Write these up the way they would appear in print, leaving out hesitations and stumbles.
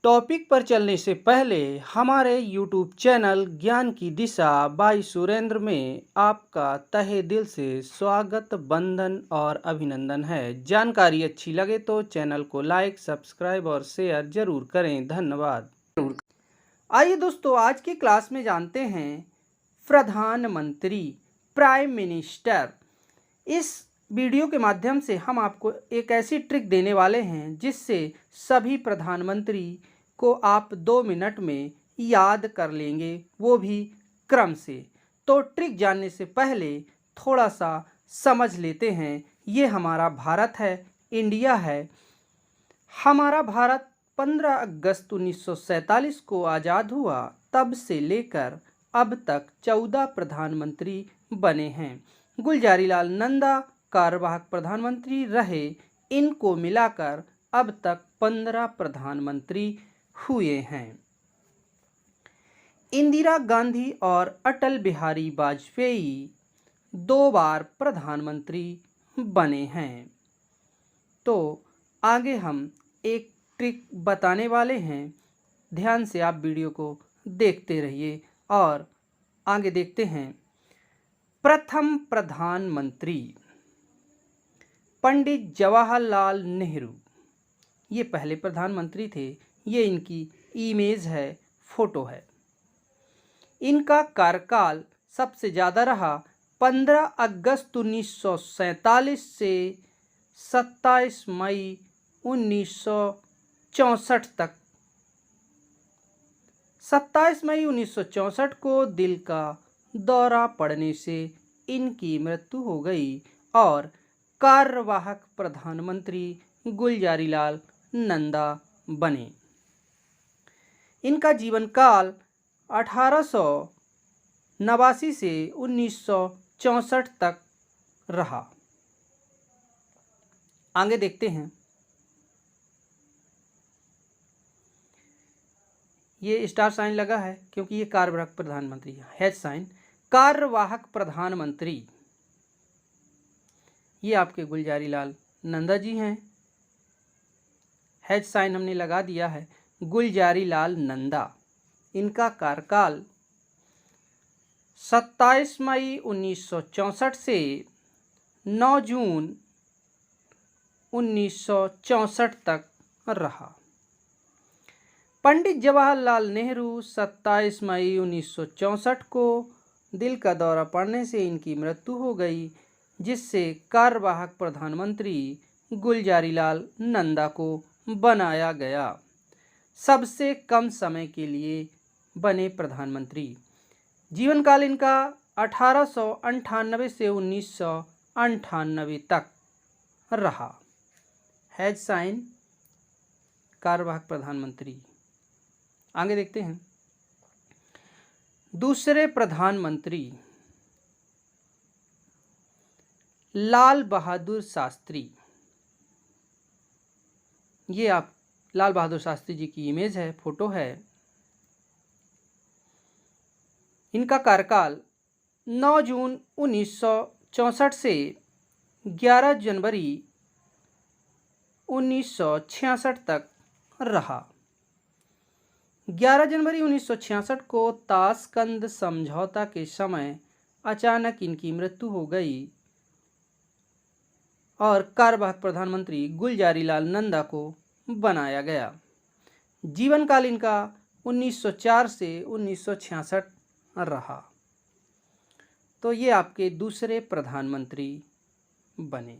Topic पर चलने से पहले हमारे YouTube चैनल ज्ञान की दिशा बाई सुरेंद्र में आपका तहे दिल से स्वागत, वंदन और अभिनंदन है। जानकारी अच्छी लगे तो चैनल को लाइक, सब्सक्राइब और शेयर जरूर करें। धन्यवाद। आइए दोस्तों, आज की क्लास में जानते हैं प्रधानमंत्री, प्राइम मिनिस्टर। इस वीडियो के माध्यम से हम आपको एक ऐसी ट्रिक देने वाले हैं जिससे सभी प्रधानमंत्री को आप 2 मिनट में याद कर लेंगे, वो भी क्रम से। तो ट्रिक जानने से पहले थोड़ा सा समझ लेते हैं। ये हमारा भारत है, इंडिया है। हमारा भारत 15 अगस्त 1947 को आज़ाद हुआ। तब से लेकर अब तक 14 प्रधानमंत्री बने हैं। गुलजारीलाल नंदा कार्यवाहक प्रधानमंत्री रहे। इनको मिलाकर अब तक 15 प्रधानमंत्री हुए हैं। इंदिरा गांधी और अटल बिहारी वाजपेयी 2 बार प्रधानमंत्री बने हैं। तो आगे हम एक ट्रिक बताने वाले हैं, ध्यान से आप वीडियो को देखते रहिए और आगे देखते हैं। प्रथम प्रधानमंत्री पंडित जवाहरलाल नेहरू, ये पहले प्रधानमंत्री थे। ये इनकी इमेज है, फोटो है। इनका कार्यकाल सबसे ज़्यादा रहा 15 अगस्त 1947 से 27 मई 1964 तक। 27 मई 1964 को दिल का दौरा पड़ने से इनकी मृत्यु हो गई और कार्यवाहक प्रधानमंत्री गुलजारीलाल नंदा बने। इनका जीवन काल 1889 से 1964 तक रहा। आगे देखते हैं। ये स्टार साइन लगा है क्योंकि ये कार्यवाहक प्रधानमंत्री है। हैच साइन, कार्यवाहक प्रधानमंत्री, ये आपके गुलजारीलाल नंदा जी हैं। हैच साइन हमने लगा दिया है, गुलजारीलाल नंदा। इनका कार्यकाल 27 मई 1964 से 9 जून 1964 तक रहा। पंडित जवाहरलाल नेहरू 27 मई 1964 को दिल का दौरा पड़ने से इनकी मृत्यु हो गई, जिससे कार्यवाहक प्रधानमंत्री गुलजारीलाल नंदा को बनाया गया। सबसे कम समय के लिए बने प्रधानमंत्री। जीवन काल इनका 1898 से 1998 तक रहा। हैज साइन, कार्यवाहक प्रधानमंत्री। आगे देखते हैं। दूसरे प्रधानमंत्री लाल बहादुर शास्त्री। ये आप लाल बहादुर शास्त्री जी की इमेज है, फोटो है। इनका कार्यकाल 9 जून 1964 से 11 जनवरी 1966 तक रहा। 11 जनवरी 1966 को ताशकंद समझौता के समय अचानक इनकी मृत्यु हो गई और कार्यवाहक प्रधानमंत्री गुलजारीलाल नंदा को बनाया गया। जीवन काल इनका 1904 से 1966 रहा। तो ये आपके दूसरे प्रधानमंत्री बने।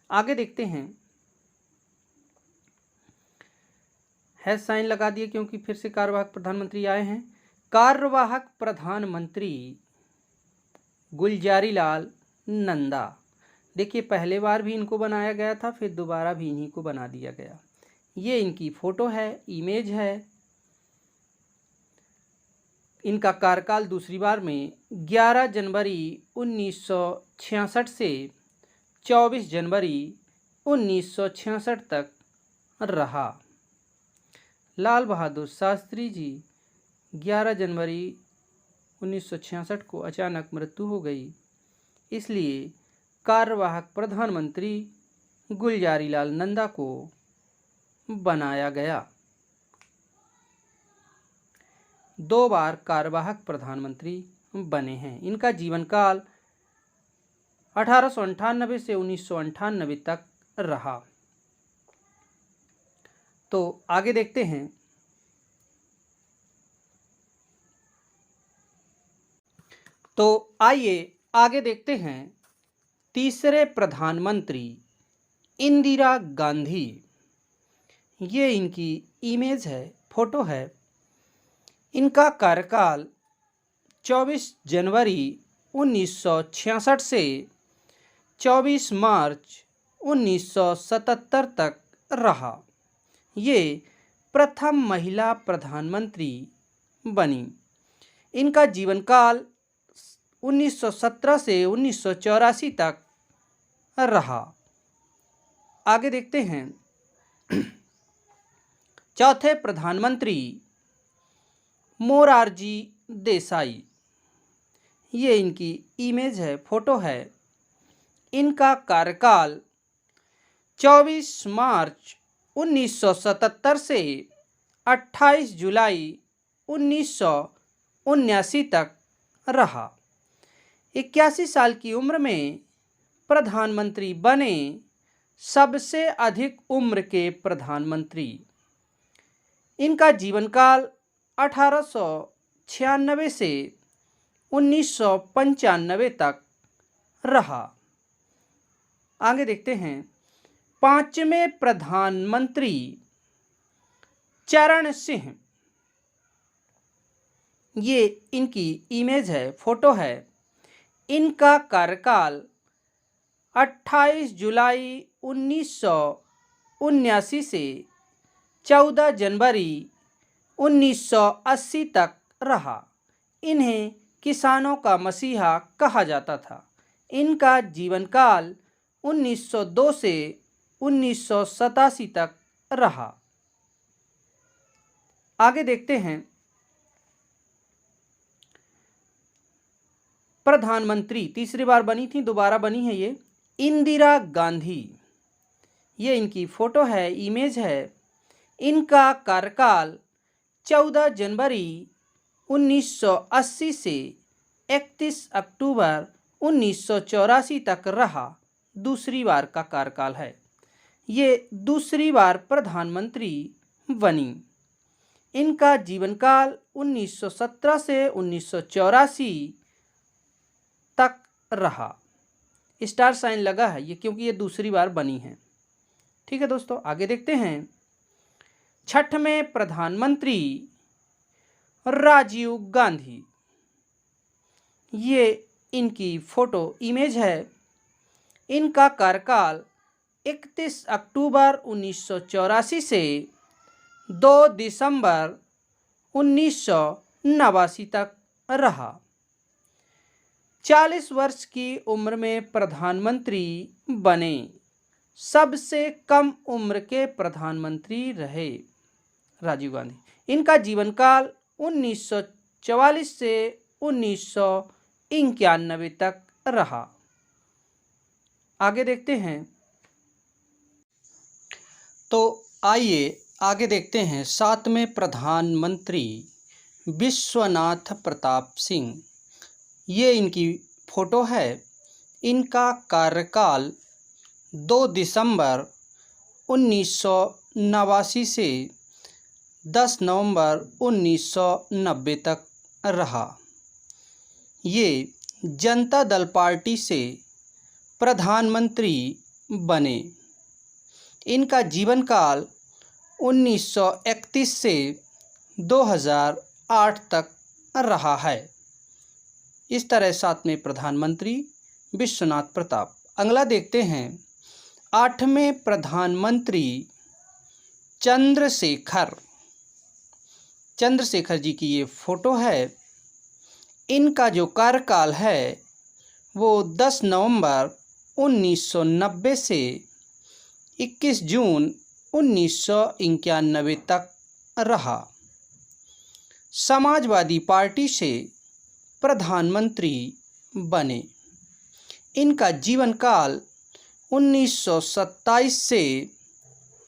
आगे देखते हैं। हैश साइन लगा दिए क्योंकि फिर से कार्यवाहक प्रधानमंत्री आए हैं। कार्यवाहक प्रधानमंत्री गुलजारीलाल नंदा। देखिए, पहले बार भी इनको बनाया गया था, फिर दोबारा भी इन्हीं को बना दिया गया। ये इनकी फोटो है, इमेज है। इनका कार्यकाल दूसरी बार में 11 जनवरी 1966 से 24 जनवरी 1966 तक रहा। लाल बहादुर शास्त्री जी 11 जनवरी 1966 को अचानक मृत्यु हो गई, इसलिए कार्यवाहक प्रधानमंत्री गुलजारीलाल नंदा को बनाया गया। 2 बार कार्यवाहक प्रधानमंत्री बने हैं। इनका जीवन काल 1898 से 1998 तक रहा। तो आगे देखते हैं। तो आइए आगे देखते हैं। तीसरे प्रधानमंत्री इंदिरा गांधी, ये इनकी इमेज है, फोटो है। इनका कार्यकाल 24 जनवरी 1966 से 24 मार्च 1977 तक रहा। ये प्रथम महिला प्रधानमंत्री बनी। इनका जीवन काल 1917 से 1984 तक रहा। आगे देखते हैं। चौथे प्रधानमंत्री मोरारजी देसाई, ये इनकी इमेज है, फोटो है। इनका कार्यकाल 24 मार्च 1977 से 28 जुलाई 1979 तक रहा। 81 साल की उम्र में प्रधानमंत्री बने सबसे अधिक उम्र के प्रधानमंत्री। इनका जीवन काल 1896 से 1995 तक रहा। आगे देखते हैं। पांचवें प्रधानमंत्री चरण सिंह, ये इनकी इमेज है, फोटो है। इनका कार्यकाल 28 जुलाई 1979 से 14 जनवरी 1980 तक रहा। इन्हें किसानों का मसीहा कहा जाता था। इनका जीवन काल 1902 से 1987 तक रहा। आगे देखते हैं। प्रधानमंत्री तीसरी बार बनी थी, दोबारा बनी है ये इंदिरा गांधी, ये इनकी फोटो है, इमेज है। इनका कार्यकाल 14 जनवरी 1980 से 31 अक्टूबर 1984 तक रहा। दूसरी बार का कार्यकाल है। ये दूसरी बार प्रधानमंत्री बनी। इनका जीवन काल 1917 से 1984 तक रहा। स्टार साइन लगा है ये, क्योंकि ये दूसरी बार बनी है। ठीक है दोस्तों, आगे देखते हैं। छठवें प्रधानमंत्री राजीव गांधी, ये इनकी फोटो इमेज है। इनका कार्यकाल 31 अक्टूबर 1984 से 2 दिसंबर 1989 तक रहा। 40 वर्ष की उम्र में प्रधानमंत्री बने सबसे कम उम्र के प्रधानमंत्री रहे राजीव गांधी। इनका जीवन काल 1944 से 1991 तक रहा। आगे देखते हैं। तो आइए आगे देखते हैं। 7वें प्रधानमंत्री विश्वनाथ प्रताप सिंह, ये इनकी फोटो है। इनका कार्यकाल 2 दिसंबर 1989 से 10 नवंबर 1990 तक रहा। ये जनता दल पार्टी से प्रधानमंत्री बने। इनका जीवन काल 1931 से 2008 तक रहा है। इस तरह 7वें प्रधानमंत्री विश्वनाथ प्रताप। अगला देखते हैं। 8वें प्रधानमंत्री चंद्रशेखर, चंद्रशेखर जी की ये फोटो है। इनका जो कार्यकाल है वो 10 नवंबर 1990 से 21 जून 1991 तक रहा। समाजवादी पार्टी से प्रधानमंत्री बने। इनका जीवन काल 1927 से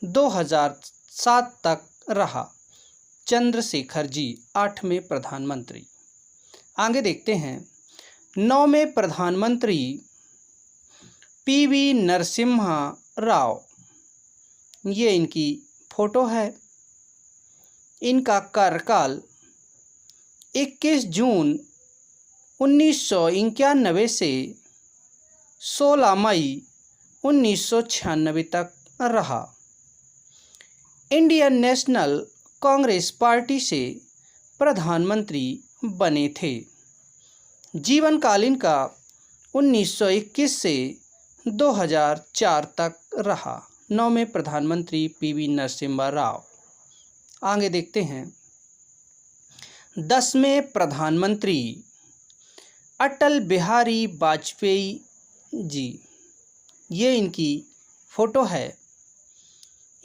2007 तक रहा। चंद्रशेखर जी 8वें प्रधानमंत्री। आगे देखते हैं 9वें प्रधानमंत्री पीवी नरसिम्हा राव। ये इनकी फोटो है। इनका कार्यकाल 21 जून 1991 से 16 मई 1996 तक रहा। इंडियन नेशनल कांग्रेस पार्टी से प्रधानमंत्री बने थे। जीवन काल इनका 1921 से 2004 तक रहा। 9वें प्रधानमंत्री पीवी नरसिम्हा राव। आगे देखते हैं 10वें प्रधानमंत्री अटल बिहारी वाजपेयी जी। ये इनकी फोटो है।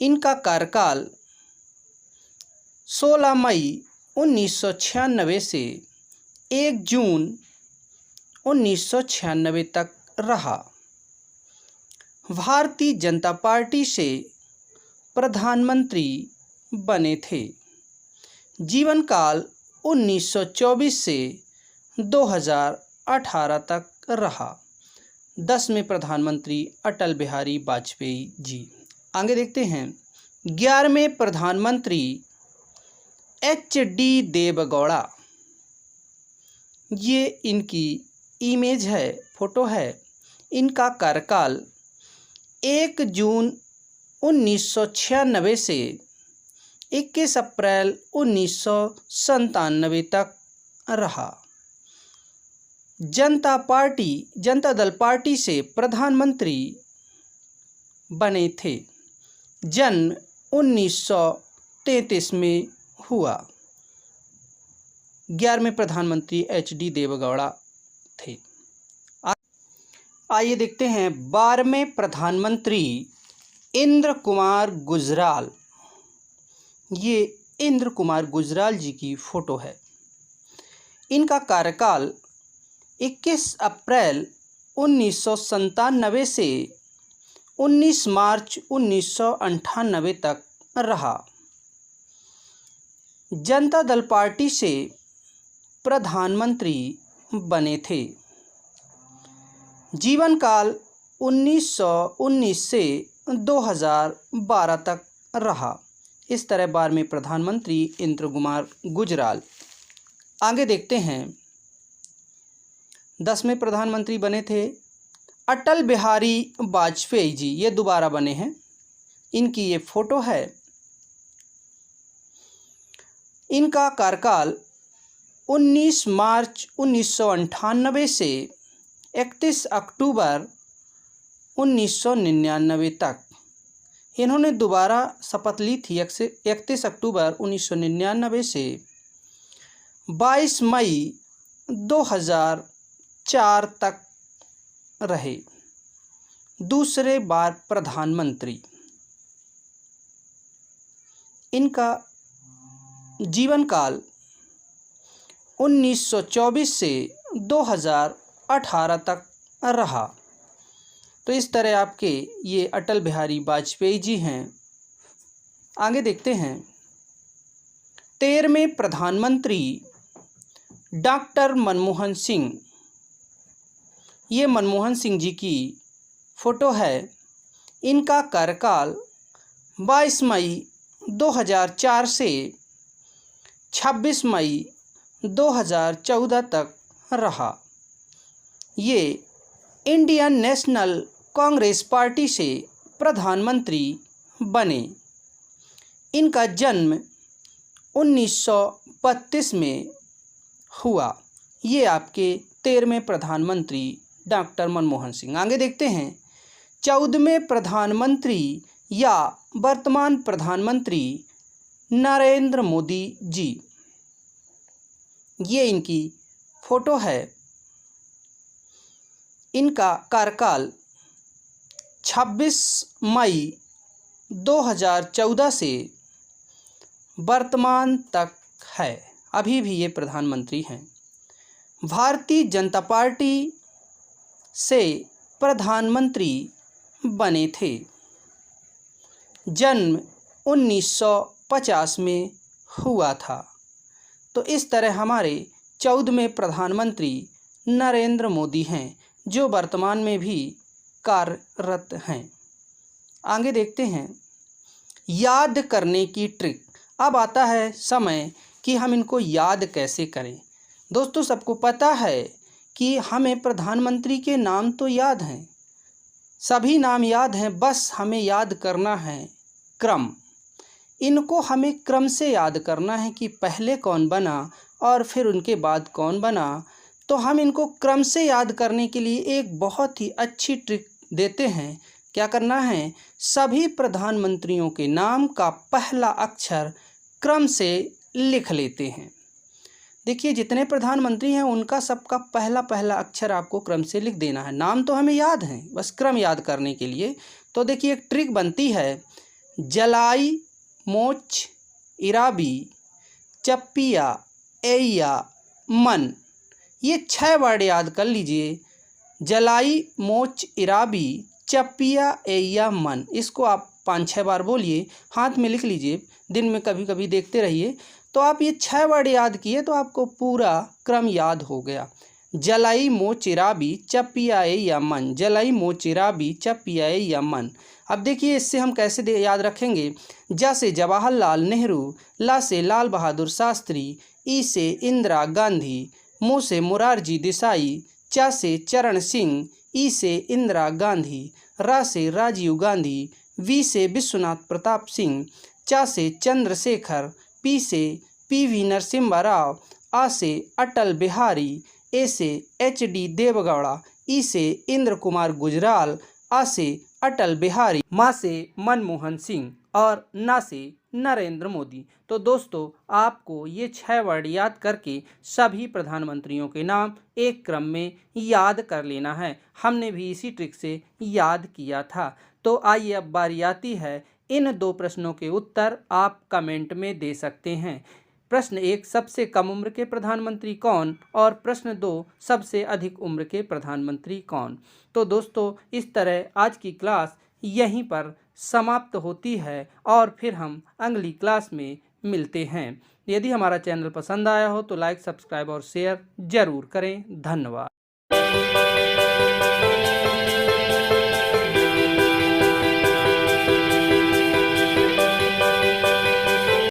इनका कार्यकाल 16 मई 1996 से 1 जून 1996 तक रहा। भारतीय जनता पार्टी से प्रधानमंत्री बने थे। जीवन काल 1924 से 2018 तक रहा। 10वें प्रधानमंत्री अटल बिहारी वाजपेयी जी। आगे देखते हैं 11वें प्रधानमंत्री HD देवगौड़ा। ये इनकी इमेज है, फोटो है। इनका कार्यकाल 1 जून 1996 से 21 अप्रैल 1997 तक रहा। जनता दल पार्टी से प्रधानमंत्री बने थे। जन्म 1933 में हुआ। 11वें प्रधानमंत्री HD देवगौड़ा थे। आइए देखते हैं 12वें प्रधानमंत्री इंद्र कुमार गुजराल। ये इंद्र कुमार गुजराल जी की फोटो है। इनका कार्यकाल 21 अप्रैल 1997 से 19 मार्च 1998 तक रहा। जनता दल पार्टी से प्रधानमंत्री बने थे। जीवन काल 1919 से 2012 तक रहा। इस तरह 12वें प्रधानमंत्री इंद्र कुमार गुजराल। आगे देखते हैं 10वें प्रधानमंत्री बने थे अटल बिहारी वाजपेयी जी। ये दोबारा बने हैं। इनकी ये फोटो है। इनका कार्यकाल 19 मार्च 1998 से 31 अक्टूबर 1999 तक। इन्होंने दोबारा शपथ ली थी 31 अक्टूबर 1999 से 22 मई 2004 तक रहे। दूसरे बार प्रधानमंत्री। इनका जीवन काल 1924 से 2018 तक रहा। तो इस तरह आपके ये अटल बिहारी वाजपेयी जी हैं। आगे देखते हैं 13वें प्रधानमंत्री डॉक्टर मनमोहन सिंह। ये मनमोहन सिंह जी की फोटो है। इनका कार्यकाल 22 मई 2004 से 26 मई 2014 तक रहा। ये इंडियन नेशनल कांग्रेस पार्टी से प्रधानमंत्री बने। इनका जन्म 1932 में हुआ। ये आपके 13वें प्रधानमंत्री डॉक्टर मनमोहन सिंह। आगे देखते हैं 14वें प्रधानमंत्री या वर्तमान प्रधानमंत्री नरेंद्र मोदी जी। ये इनकी फोटो है। इनका कार्यकाल 26 मई 2014 से वर्तमान तक है। अभी भी ये प्रधानमंत्री हैं। भारतीय जनता पार्टी से प्रधानमंत्री बने थे। जन्म 1950 में हुआ था। तो इस तरह हमारे 14वें प्रधानमंत्री नरेंद्र मोदी हैं, जो वर्तमान में भी कार्यरत हैं। आगे देखते हैं याद करने की ट्रिक। अब आता है समय कि हम इनको याद कैसे करें। दोस्तों, सबको पता है कि हमें प्रधानमंत्री के नाम तो याद हैं, सभी नाम याद हैं, बस हमें याद करना है क्रम। इनको हमें क्रम से याद करना है कि पहले कौन बना और फिर उनके बाद कौन बना। तो हम इनको क्रम से याद करने के लिए एक बहुत ही अच्छी ट्रिक देते हैं। क्या करना है, सभी प्रधानमंत्रियों के नाम का पहला अक्षर क्रम से लिख लेते हैं। देखिए, जितने प्रधानमंत्री हैं उनका सबका पहला पहला अक्षर आपको क्रम से लिख देना है। नाम तो हमें याद हैं, बस क्रम याद करने के लिए। तो देखिए, एक ट्रिक बनती है, जलाई मोच इराबी चप्पिया एया मन। ये 6 वर्ड याद कर लीजिए। जलाई मोच इराबी चप्पिया एया मन। इसको आप 5-6 बार बोलिए, हाथ में लिख लीजिए, दिन में कभी कभी देखते रहिए। तो आप ये 6 वर्ड याद किए तो आपको पूरा क्रम याद हो गया। जलाई मोचिराबी चप्पियाए या मन, जलाई मोचिराबी चप्पियाए या मन। अब देखिए, इससे हम कैसे याद रखेंगे। ज से जवाहरलाल नेहरू, ला से लाल बहादुर शास्त्री, ई से इंदिरा गांधी, मु से मुरारजी देसाई, चा से चरण सिंह, ई से इंदिरा गांधी, रा से राजीव गांधी, वी से विश्वनाथ प्रताप सिंह, चा से चंद्रशेखर, पी से पीवी नरसिम्हा राव, आ से अटल बिहारी, ए से एच.डी. देवगौड़ा, ई से इंद्र कुमार गुजराल, आ से अटल बिहारी, मा से मनमोहन सिंह और ना से नरेंद्र मोदी। तो दोस्तों, आपको ये 6 वर्ड याद करके सभी प्रधानमंत्रियों के नाम एक क्रम में याद कर लेना है। हमने भी इसी ट्रिक से याद किया था। तो आइए, अब बारी आती है, इन 2 प्रश्नों के उत्तर आप कमेंट में दे सकते हैं। प्रश्न 1, सबसे कम उम्र के प्रधानमंत्री कौन, और प्रश्न 2, सबसे अधिक उम्र के प्रधानमंत्री कौन। तो दोस्तों, इस तरह आज की क्लास यहीं पर समाप्त होती है और फिर हम अगली क्लास में मिलते हैं। यदि हमारा चैनल पसंद आया हो तो लाइक, सब्सक्राइब और शेयर ज़रूर करें। धन्यवाद।